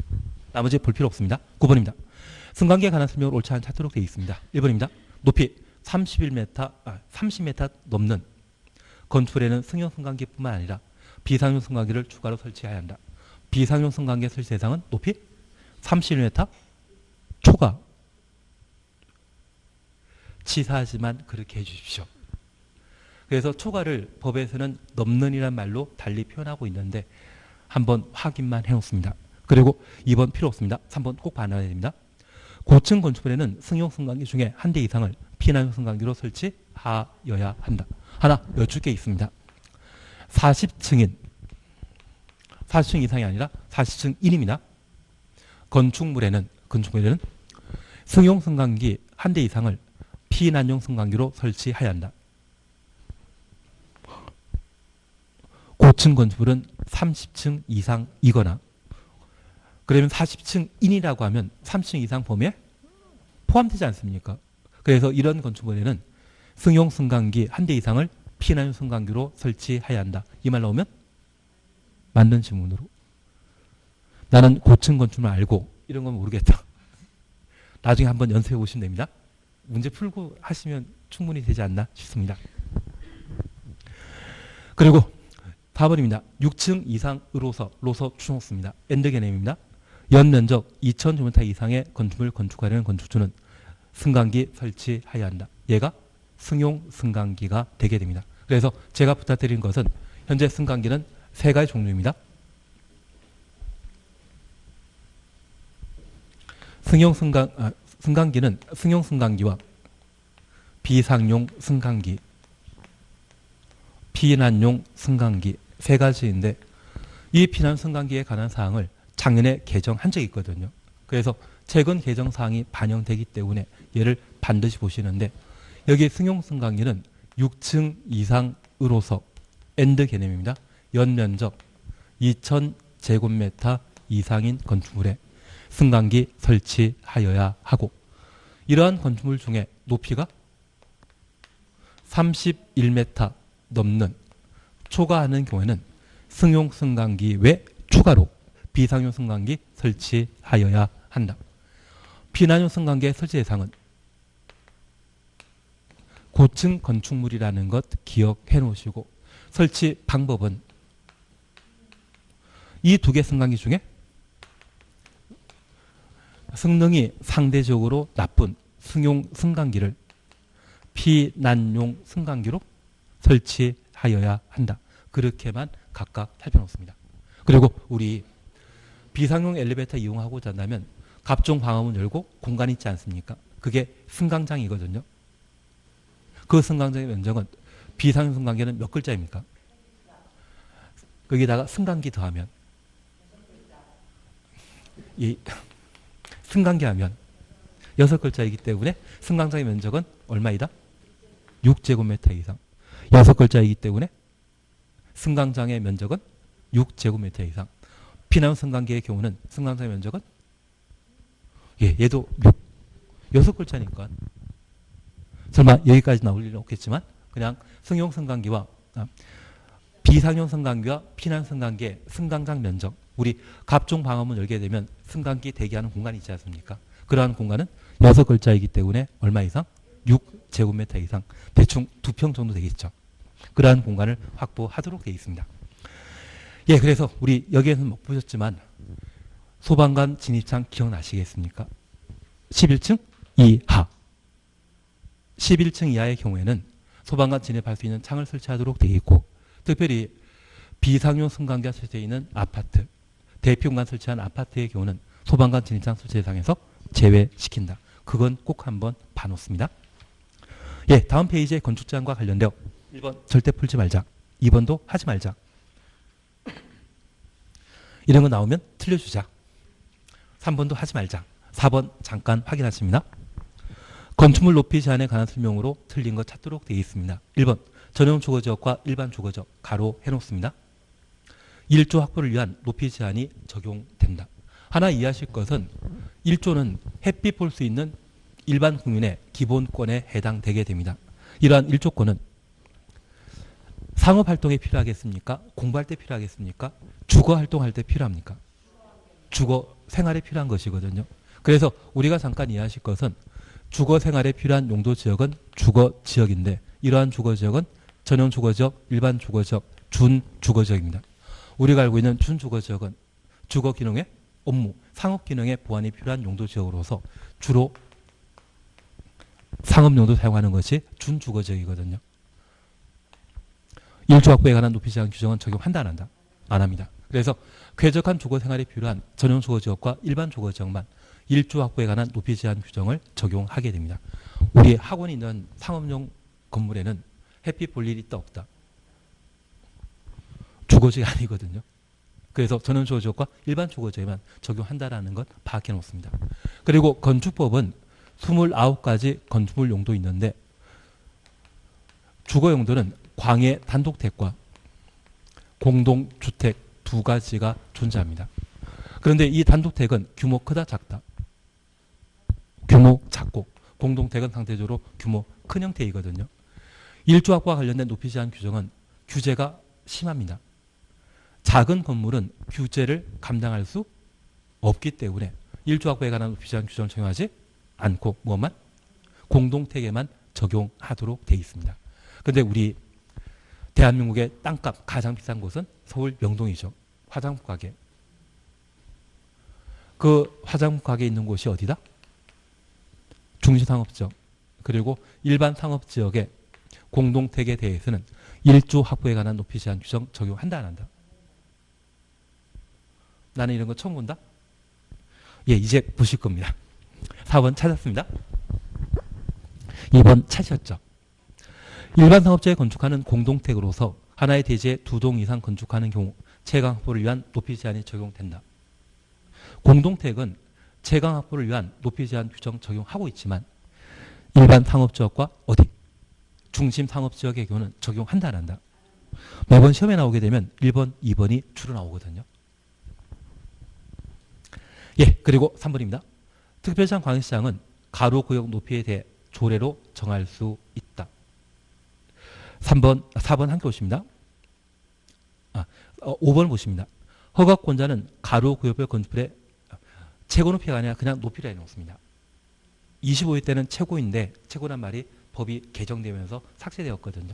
나머지 볼 필요 없습니다. 9번입니다. 승강기에 관한 설명을 옳지 않은 찾도록 되어 있습니다. 1번입니다. 높이 30m 넘는 건축물에는 승용 승강기뿐만 아니라 비상용 승강기를 추가로 설치해야 한다. 비상용 승강기 설치 대상은 높이 30m 초과. 치사하지만 그렇게 해주십시오. 그래서 초과를 법에서는 넘는이란 말로 달리 표현하고 있는데 한번 확인만 해놓습니다. 그리고 2번 필요 없습니다. 3번 꼭 반환해야 됩니다. 고층 건축물에는 승용 승강기 중에 한 대 이상을 피난용 승강기로 설치하여야 한다. 하나 여쭐 게 있습니다. 40층 이상이 아니라 40층 이입니다. 건축물에는 승용 승강기 한 대 이상을 피난용 승강기로 설치해야 한다. 고층 건축물은 30층 이상이거나 그러면 40층 인이라고 하면 3층 이상 범위에 포함되지 않습니까? 그래서 이런 건축물에는 승용 승강기 한 대 이상을 피난용 승강기로 설치해야 한다. 이 말 나오면 맞는 지문으로. 나는 고층 건축물 알고 이런 건 모르겠다. 나중에 한번 연습해 보시면 됩니다. 문제 풀고 하시면 충분히 되지 않나 싶습니다. 그리고 4번입니다. 6층 이상으로서 추정습니다. 엔드 개념입니다. 연면적 2000제곱미터 이상의 건축물을 건축하려는 건축주는 승강기 설치해야 한다. 얘가 승용 승강기가 되게 됩니다. 그래서 제가 부탁드린 것은 현재 승강기는 세 가지 종류입니다. 승강기는 승용 승강기와 비상용 승강기, 피난용 승강기 세 가지인데 이 피난 승강기에 관한 사항을 작년에 개정한 적이 있거든요. 그래서 최근 개정 사항이 반영되기 때문에 얘를 반드시 보시는데 여기 승용 승강기는 6층 이상으로서 엔드 개념입니다. 연면적 2000제곱미터 이상인 건축물에 승강기 설치하여야 하고 이러한 건축물 중에 높이가 31m 넘는 초과하는 경우에는 승용 승강기 외 추가로 비상용 승강기 설치하여야 한다. 피난용 승강기의 설치 대상은 고층 건축물이라는 것 기억해 놓으시고 설치 방법은 이 두 개 승강기 중에 성능이 상대적으로 나쁜 승용 승강기를 피난용 승강기로 설치하여야 한다. 그렇게만 각각 살펴놓습니다. 그리고 우리 비상용 엘리베이터 이용하고자 한다면 갑종 방화문 열고 공간이 있지 않습니까? 그게 승강장이거든요. 그 승강장의 면적은 비상용 승강기는 몇 글자입니까? 거기다가 승강기 더하면 이 승강기 하면 6글자이기 때문에 승강장의 면적은 얼마이다? 6제곱미터 이상. 6글자이기 때문에 승강장의 면적은 6제곱미터 이상. 피난용 승강기의 경우는 승강장의 면적은 얘도 6글자니까 설마 여기까지 나올 일은 없겠지만 그냥 승용 승강기와 비상용 승강기와 피난 승강기의 승강장 면적 우리 갑종 방화문 열게 되면 승강기 대기하는 공간이 있지 않습니까? 그러한 공간은 6글자이기 때문에 얼마 이상? 6제곱미터 이상 대충 2평 정도 되겠죠. 그러한 공간을 확보하도록 되어 있습니다. 예, 그래서 우리 여기에서는 못 보셨지만 소방관 진입창 기억나시겠습니까? 11층 이하 11층 이하의 경우에는 소방관 진입할 수 있는 창을 설치하도록 되어 있고 특별히 비상용 승강기가 설치되어 있는 아파트 대피공간 설치한 아파트의 경우는 소방관 진입창 설치 대상에서 제외시킨다. 그건 꼭 한번 봐놓습니다. 예, 다음 페이지에 건축제한과 관련되어 1번 절대 풀지 말자. 2번도 하지 말자. 이런 거 나오면 틀려주자. 3번도 하지 말자. 4번 잠깐 확인하십니다. 건축물 높이 제한에 관한 설명으로 틀린 거 찾도록 되어 있습니다. 1번 전용 주거지역과 일반 주거지역 가로 해놓습니다. 1조 확보를 위한 높이 제한이 적용된다. 하나 이해하실 것은 1조는 햇빛 볼 수 있는 일반 국민의 기본권에 해당되게 됩니다. 이러한 1조권은 상업활동에 필요하겠습니까? 공부할 때 필요하겠습니까? 주거활동할 때 필요합니까? 주거 생활에 필요한 것이거든요. 그래서 우리가 잠깐 이해하실 것은 주거생활에 필요한 용도지역은 주거지역인데 이러한 주거지역은 전용 주거지역, 일반 주거지역, 준주거지역입니다. 우리가 알고 있는 준주거지역은 주거기능의 업무, 상업기능의 보완이 필요한 용도지역으로서 주로 상업용도 사용하는 것이 준주거지역이거든요. 일조 확보에 관한 높이 제한 규정은 적용한다 안 한다? 안 합니다. 그래서 쾌적한 주거 생활에 필요한 전용 주거 지역과 일반 주거 지역만 일조 확보에 관한 높이 제한 규정을 적용하게 됩니다. 우리 학원이 있는 상업용 건물에는 햇빛 볼 일이 있다 없다? 주거지가 아니거든요. 그래서 전용 주거 지역과 일반 주거 지역만 적용한다라는 것 파악해 놓습니다. 그리고 건축법은 29가지 건축물 용도 있는데 주거 용도는 광해 단독택과 공동주택 두 가지가 존재합니다. 그런데 이 단독택은 규모 크다 작다? 규모 작고 공동택은 상대적으로 규모 큰 형태이거든요. 일조 확보와 관련된 높이 제한 규정은 규제가 심합니다. 작은 건물은 규제를 감당할 수 없기 때문에 일조 확보에 관한 높이 제한 규정을 적용하지 않고 무엇만? 공동택에만 적용하도록 되어 있습니다. 그런데 우리 대한민국의 땅값 가장 비싼 곳은 서울 명동이죠. 화장품 가게. 그 화장품 가게 있는 곳이 어디다? 중시상업지역. 그리고 일반 상업지역의 공동택에 대해서는 일조 확보에 관한 높이 제한 규정 적용한다 안 한다? 나는 이런 거 처음 본다? 예, 이제 보실 겁니다. 4번 찾았습니다. 2번 찾으셨죠? 일반 상업지에 건축하는 공동택으로서 하나의 대지에 2동 이상 건축하는 경우 채광 확보를 위한 높이 제한이 적용된다. 공동택은 채광 확보를 위한 높이 제한 규정 적용하고 있지만 일반 상업지역과 어디? 중심 상업지역의 경우는 적용한다 안 한다? 매번 시험에 나오게 되면 1번, 2번이 주로 나오거든요. 예, 그리고 3번입니다. 특별시장 광역시장은 가로구역 높이에 대해 조례로 정할 수 있다. 4번 함께 보십니다. 5번 보십니다. 허가권자는 가로구역별 건축물의 최고 높이가 아니라 그냥 높이를 해놓습니다. 25일 때는 최고인데 최고란 말이 법이 개정되면서 삭제되었거든요.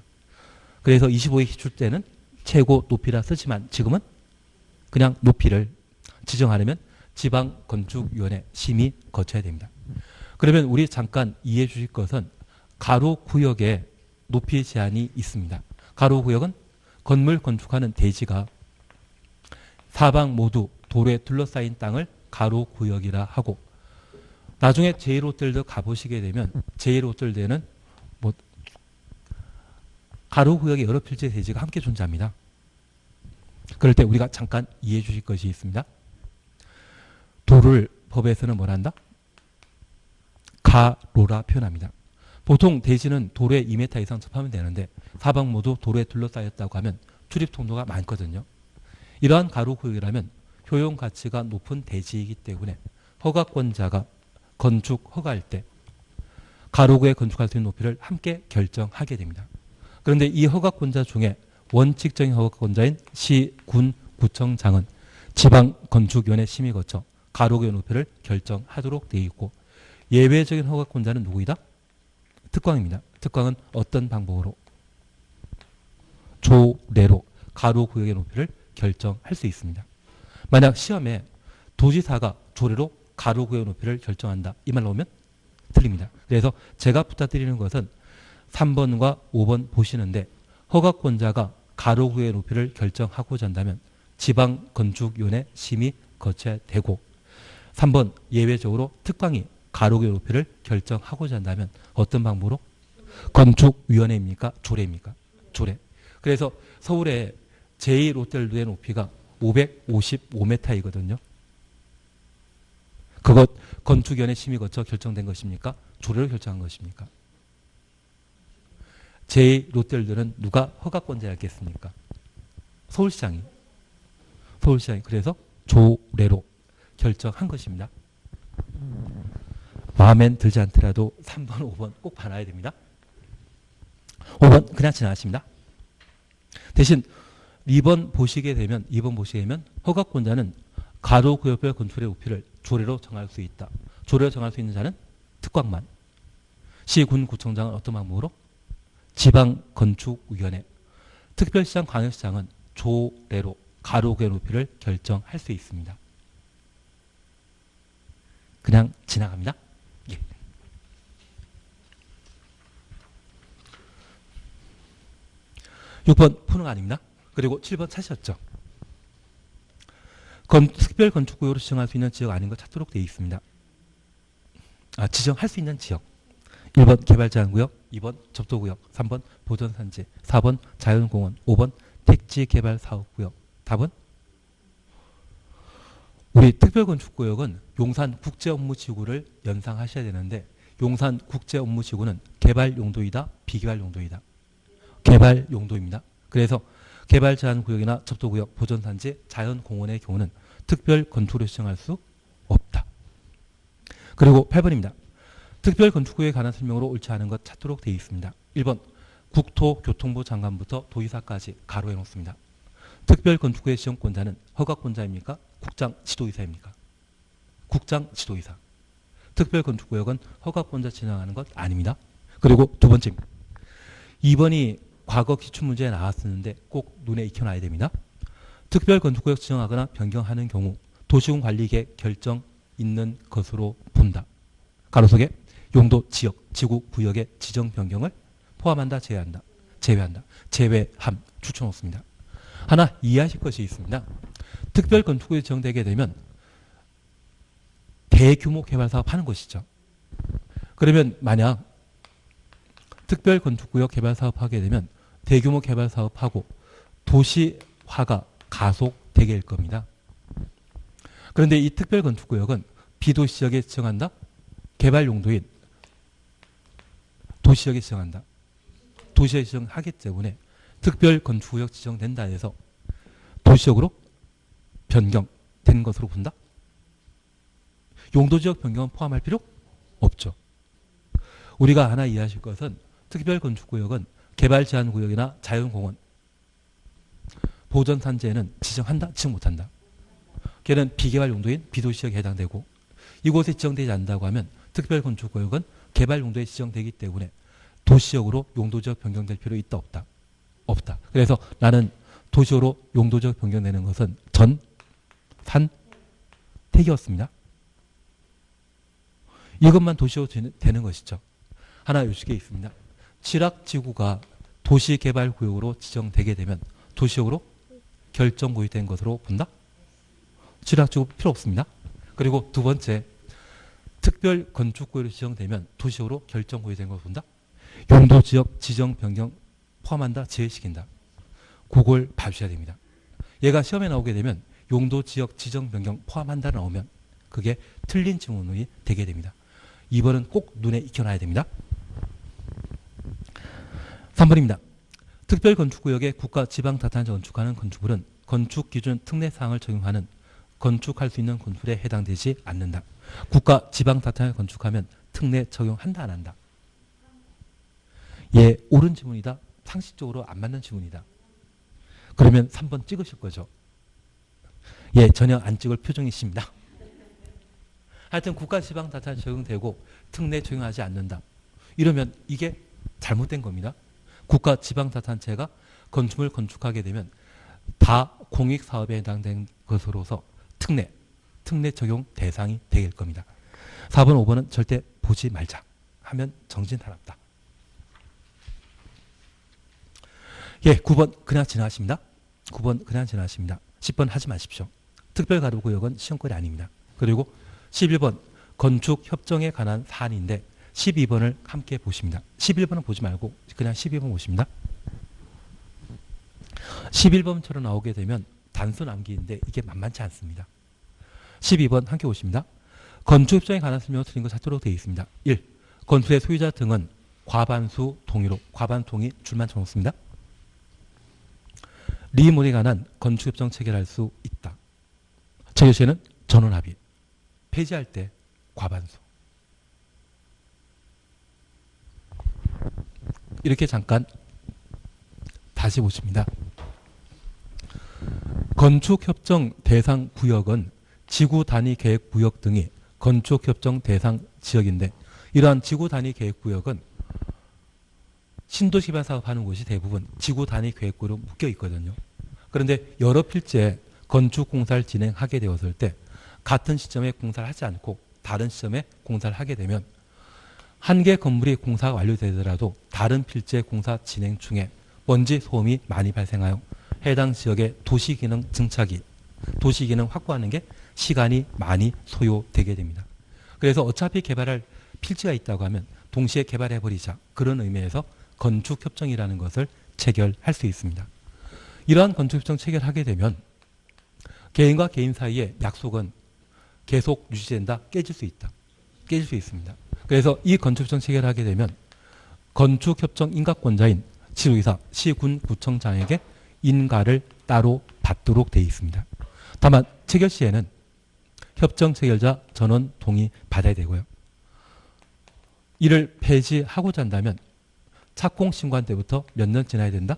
그래서 25일 기출 때는 최고 높이라 쓰지만 지금은 그냥 높이를 지정하려면 지방건축위원회 심의 거쳐야 됩니다. 그러면 우리 잠깐 이해해 주실 것은 가로구역에 높이 제한이 있습니다. 가로구역은 건물 건축하는 대지가 사방 모두 도로에 둘러싸인 땅을 가로구역이라 하고 나중에 제1호텔도 가보시게 되면 제1호텔에는 가로구역에 여러 필지의 대지가 함께 존재합니다. 그럴 때 우리가 잠깐 이해해 주실 것이 있습니다. 도를 법에서는 뭐라 한다? 가로라 표현합니다. 보통 대지는 도로에 2m 이상 접하면 되는데 사방 모두 도로에 둘러싸였다고 하면 출입 통로가 많거든요. 이러한 가로구역이라면 효용 가치가 높은 대지이기 때문에 허가권자가 건축 허가할 때 가로구에 건축할 수 있는 높이를 함께 결정하게 됩니다. 그런데 이 허가권자 중에 원칙적인 허가권자인 시, 군, 구청장은 지방건축위원회 심의 거쳐 가로구의 높이를 결정하도록 되어 있고 예외적인 허가권자는 누구이다? 특광입니다. 특광은 어떤 방법으로? 조례로 가로구역의 높이를 결정할 수 있습니다. 만약 시험에 도지사가 조례로 가로구역 높이를 결정한다. 이 말 나오면 틀립니다. 그래서 제가 부탁드리는 것은 3번과 5번 보시는데 허가권자가 가로구역의 높이를 결정하고자 한다면 지방건축위원회 심의 거쳐야 되고 3번 예외적으로 특광이 가로구역 높이를 결정하고자 한다면 어떤 방법으로? 건축위원회입니까? 조례입니까? 조례. 그래서 서울의 제1호텔의 높이가 555m이거든요. 그것 건축위원회 심의 거쳐 결정된 것입니까? 조례로 결정한 것입니까? 제1호텔들은 누가 허가권자였겠습니까? 서울시장이. 서울시장이. 그래서 조례로 결정한 것입니다. 마음엔 들지 않더라도 3번, 5번 꼭 봐놔야 됩니다. 5번 그냥 지나가십니다. 대신 2번 보시게 되면 허가권자는 가로구역별 건축의 높이를 조례로 정할 수 있다. 조례로 정할 수 있는 자는 특광만. 시군 구청장은 어떤 방법으로? 지방건축위원회. 특별시장 광역시장은 조례로 가로구역 높이를 결정할 수 있습니다. 그냥 지나갑니다. 예. 6번 푸는 아닙니다. 그리고 7번 찾으셨죠. 특별 건축구역으로 지정할 수 있는 지역 아닌 거 찾도록 되어 있습니다. 지정할 수 있는 지역. 1번 개발제한구역, 2번 접도구역, 3번 보전산지, 4번 자연공원, 5번 택지개발사업구역. 답은? 우리 특별건축구역은 용산국제업무지구를 연상하셔야 되는데 용산국제업무지구는 개발용도이다, 비개발용도이다. 개발용도입니다. 그래서 개발제한구역이나 접도구역, 보전산지, 자연공원의 경우는 특별건축으로 지정할 수 없다. 그리고 8번입니다. 특별건축구역에 관한 설명으로 옳지 않은 것 찾도록 되어 있습니다. 1번 국토교통부 장관부터 도의사까지 가로해 놓습니다. 특별건축구역 지정권자는 허가권자입니까? 국장 지도의사입니까? 국장 지도의사. 특별건축구역은 허가권자 지정하는 것 아닙니다. 그리고 두 번째입니다. 2번이 과거 기출문제에 나왔었는데 꼭 눈에 익혀놔야 됩니다. 특별건축구역 지정하거나 변경하는 경우 도시공관리계획 결정 있는 것으로 본다. 가로속에 용도, 지역, 지구, 구역의 지정 변경을 포함한다, 제외한다. 제외함 추천없습니다. 하나 이해하실 것이 있습니다. 특별건축구역이 지정되게 되면 대규모 개발사업 하는 것이죠. 그러면 만약 특별건축구역 개발사업 하게 되면 대규모 개발사업하고 도시화가 가속되게 될 겁니다. 그런데 이 특별건축구역은 비도시지역에 지정한다? 개발용도인 도시지역에 지정한다. 도시지역에 지정하기 때문에 특별건축구역 지정된다 해서 도시지역으로 변경된 것으로 본다? 용도지역 변경은 포함할 필요 없죠. 우리가 하나 이해하실 것은 특별건축구역은 개발제한구역이나 자연공원, 보전산지에는 지정한다? 지정 못한다? 걔는 비개발용도인 비도시지역에 해당되고 이곳에 지정되지 않는다고 하면 특별건축구역은 개발용도에 지정되기 때문에 도시지역으로 용도지역 변경될 필요 있다 없다? 없다. 그래서 나는 도시지역으로 용도지역 변경되는 것은 전, 산, 택이었습니다. 이것만 도시지역으로 되는 것이죠. 하나 요식에 있습니다. 칠학지구가 도시개발구역으로 지정되게 되면 도시지역으로 결정구역이 된 것으로 본다? 칠학지구 필요 없습니다. 그리고 두 번째, 특별건축구역으로 지정되면 도시지역으로 결정구역이 된 것으로 본다? 용도지역 지정 변경 포함한다? 제외시킨다? 그걸 봐주셔야 됩니다. 얘가 시험에 나오게 되면 용도지역 지정 변경 포함한다 나오면 그게 틀린 지문이 되게 됩니다. 2번은 꼭 눈에 익혀놔야 됩니다. 3번입니다. 특별건축구역에 국가 지방자탄에서 건축하는 건축물은 건축기준 특례사항을 적용하는 건축할 수 있는 건물에 해당되지 않는다. 국가 지방자탄에 건축하면 특례 적용한다 안 한다? 예, 옳은 지문이다. 상식적으로 안 맞는 지문이다. 그러면 3번 찍으실 거죠. 예, 전혀 안 찍을 표정이십니다. 하여튼 국가 지방자탄에 적용되고 특례 적용하지 않는다. 이러면 이게 잘못된 겁니다. 국가 지방자탄체가 건축물 건축하게 되면 다 공익사업에 해당된 것으로서 특례 적용 대상이 될 겁니다. 4번, 5번은 절대 보지 말자 하면 정진하랍다. 예, 9번 그냥 지나가십니다. 9번 그냥 지나가십니다. 10번 하지 마십시오. 특별가로구역은 시험거리 아닙니다. 그리고 11번 건축협정에 관한 사안인데 12번을 함께 보십니다. 11번은 보지 말고 그냥 12번 보십니다. 11번처럼 나오게 되면 단순 암기인데 이게 만만치 않습니다. 12번 함께 보십니다. 건축협정에 관한 설명을 드린 것 찾도록 되어 있습니다. 1. 건축의 소유자 등은 과반수 동의로 과반동의 줄만 쳐놓습니다. 리모델에 관한 건축협정 체결할 수 있다. 체결 시에는 전원합의. 폐지할 때 과반수. 이렇게 잠깐 다시 보십니다. 건축협정 대상 구역은 지구단위계획구역 등이 건축협정 대상 지역인데 이러한 지구단위계획구역은 신도시 개발 사업하는 곳이 대부분 지구단위계획구로 묶여 있거든요. 그런데 여러 필지에 건축공사를 진행하게 되었을 때 같은 시점에 공사를 하지 않고 다른 시점에 공사를 하게 되면 한 개 건물이 공사가 완료되더라도 다른 필지의 공사 진행 중에 먼지 소음이 많이 발생하여 해당 지역의 도시기능 증착이 도시기능 확보하는 게 시간이 많이 소요되게 됩니다. 그래서 어차피 개발할 필지가 있다고 하면 동시에 개발해버리자 그런 의미에서 건축협정이라는 것을 체결할 수 있습니다. 이러한 건축협정 체결하게 되면 개인과 개인 사이의 약속은 계속 유지된다, 깨질 수 있다. 깨질 수 있습니다. 그래서 이 건축협정 체결하게 되면 건축협정 인가권자인 지도이사, 시군 구청장에게 인가를 따로 받도록 되어 있습니다. 다만 체결 시에는 협정 체결자 전원 동의 받아야 되고요. 이를 폐지하고자 한다면 착공 신고한 때부터 몇 년 지나야 된다?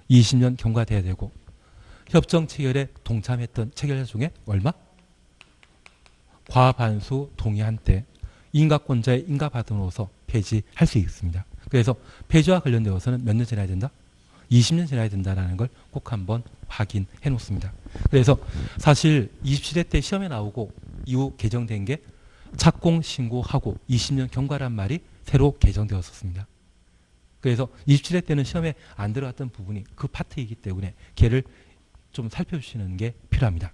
20년 경과돼야 되고 협정 체결에 동참했던 체결자 중에 얼마? 과반수 동의한 때 인가권자의 인가받음으로써 폐지할 수 있습니다. 그래서 폐지와 관련되어서는 몇 년 지나야 된다? 20년 지나야 된다는 걸 꼭 한번 확인해 놓습니다. 그래서 사실 27회 때 시험에 나오고 이후 개정된 게 착공 신고하고 20년 경과란 말이 새로 개정되었었습니다. 그래서 27회 때는 시험에 안 들어갔던 부분이 그 파트이기 때문에 걔를 좀 살펴주시는 게 필요합니다.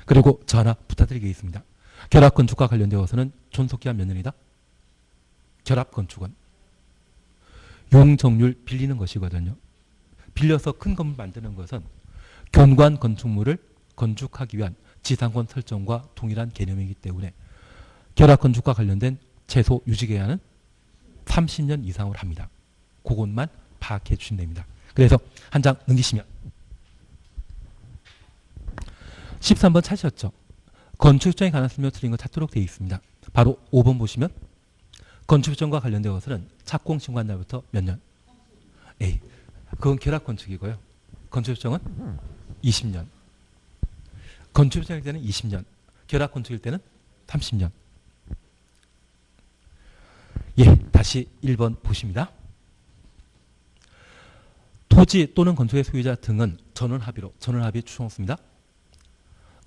그리고 저 하나 부탁드리겠습니다. 결합건축과 관련되어서는 존속기한 몇 년이다? 결합건축은 용적률 빌리는 것이거든요. 빌려서 큰 건물 만드는 것은 견고한 건축물을 건축하기 위한 지상권 설정과 동일한 개념이기 때문에 결합건축과 관련된 최소 유지기한은 30년 이상으로 합니다. 그것만 파악해 주시면 됩니다. 그래서 한 장 넘기시면 13번 찾으셨죠? 건축협정에 관한 설명 드린 거 찾도록 되어 있습니다. 바로 5번 보시면 건축협정과 관련되어서는 착공 신고한 날부터 몇 년? A. 그건 결합건축이고요. 건축협정은 20년. 건축협정일 때는 20년. 결합건축일 때는 30년. 예, 다시 1번 보십니다. 토지 또는 건축의 소유자 등은 전원합의로 전원합의 추정했습니다.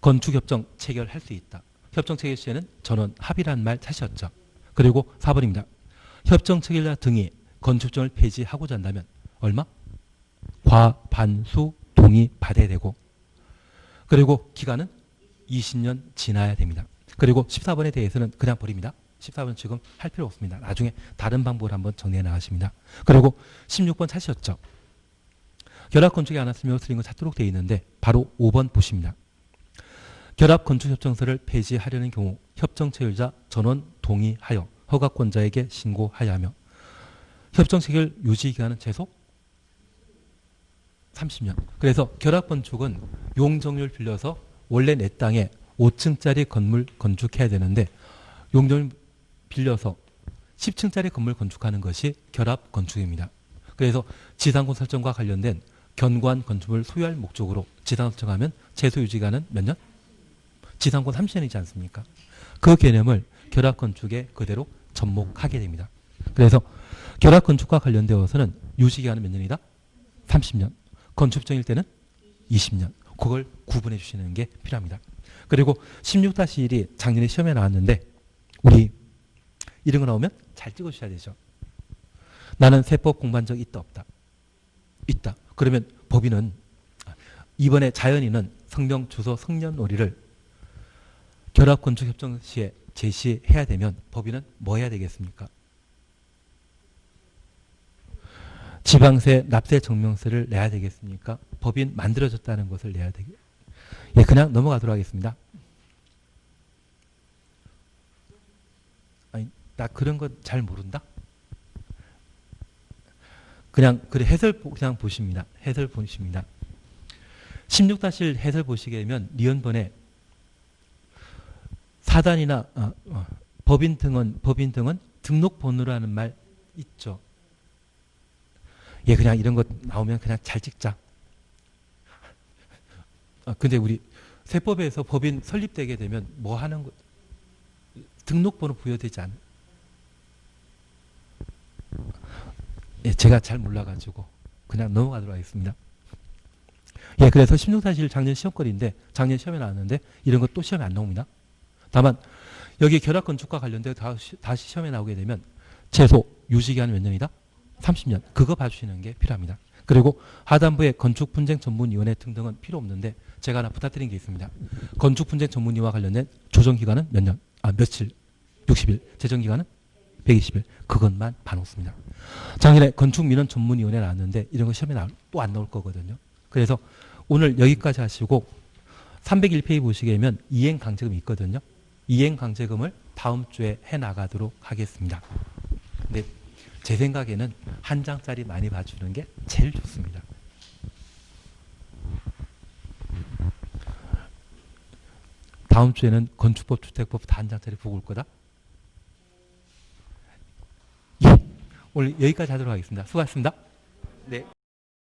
건축협정 체결할 수 있다. 협정 체결 시에는 전원합의라는 말 찾으셨죠. 그리고 4번입니다. 협정 체결자 등이 건축협정을 폐지하고자 한다면 얼마? 과반수 동의 받아야 되고 그리고 기간은 20년 지나야 됩니다. 그리고 14번에 대해서는 그냥 버립니다. 14번 지금 할 필요 없습니다. 나중에 다른 방법을 한번 정리해 나가십니다. 그리고 16번 찾으셨죠. 결합건축에 관한 설명을 드린 거 찾도록 되어 있는데 바로 5번 보십니다. 결합건축협정서를 폐지하려는 경우 협정 체결자 전원 동의하여 허가권자에게 신고하여야 하며 협정 체결 유지기간은 최소 30년. 그래서 결합건축은 용적률 빌려서 원래 내 땅에 5층짜리 건물 건축해야 되는데 용적률 빌려서 10층짜리 건물 건축하는 것이 결합건축입니다. 그래서 지상권 설정과 관련된 견고한 건축물을 소유할 목적으로 지상 설정하면 최소 유지기간은 몇 년? 지상권 30년이지 않습니까? 그 개념을 결합건축에 그대로 접목하게 됩니다. 그래서 결합건축과 관련되어서는 유지기간은 몇 년이다? 30년. 건축정일 때는 20년. 그걸 구분해 주시는 게 필요합니다. 그리고 16-1이 작년에 시험에 나왔는데 우리 이런 거 나오면 잘 찍어주셔야 되죠. 나는 세법 공부한 적 있다 없다? 있다. 그러면 법인은 이번에 자연인은 성명, 주소, 성년월일을 결합건축협정 시에 제시해야 되면 법인은 뭐 해야 되겠습니까? 지방세 납세 증명서를 내야 되겠습니까? 법인 만들어졌다는 것을 내야 되겠. 예, 그냥 넘어가도록 하겠습니다. 아니, 나 그런 거 잘 모른다. 그냥 그래 해설 그냥 보십니다. 해설 보십니다. 16-1 해설 보시게 되면 니은번에 사단이나 법인 등은 등록번호라는 말 있죠. 예, 그냥 이런 거 나오면 그냥 잘 찍자. 근데 우리 세법에서 법인 설립되게 되면 뭐 하는 거 등록번호 부여되지 않아요. 예, 제가 잘 몰라가지고 그냥 넘어가도록 하겠습니다. 예, 그래서 16-1 작년 시험거리인데 작년 시험에 나왔는데 이런 거 또 시험에 안 나옵니다. 다만 여기 결합건축과 관련되어 다시 시험에 나오게 되면 최소 유지기간은 몇 년이다? 30년. 그거 봐주시는 게 필요합니다. 그리고 하단부에 건축분쟁전문위원회 등등은 필요 없는데 제가 하나 부탁드린 게 있습니다. 건축분쟁전문위와 관련된 조정기간은 몇 년? 며칠? 60일. 재정기간은 120일. 그것만 봐놓습니다. 작년에 건축민원전문위원회 나왔는데 이런 거 시험에 또 안 나올 거거든요. 그래서 오늘 여기까지 하시고 301페이지 보시게 되면 이행강제금이 있거든요. 이행강제금을 다음 주에 해나가도록 하겠습니다. 근데 제 생각에는 한 장짜리 많이 봐주는 게 제일 좋습니다. 다음 주에는 건축법, 주택법 다 한 장짜리 보고 올 거다. 예. 오늘 여기까지 하도록 하겠습니다. 수고하셨습니다. 네.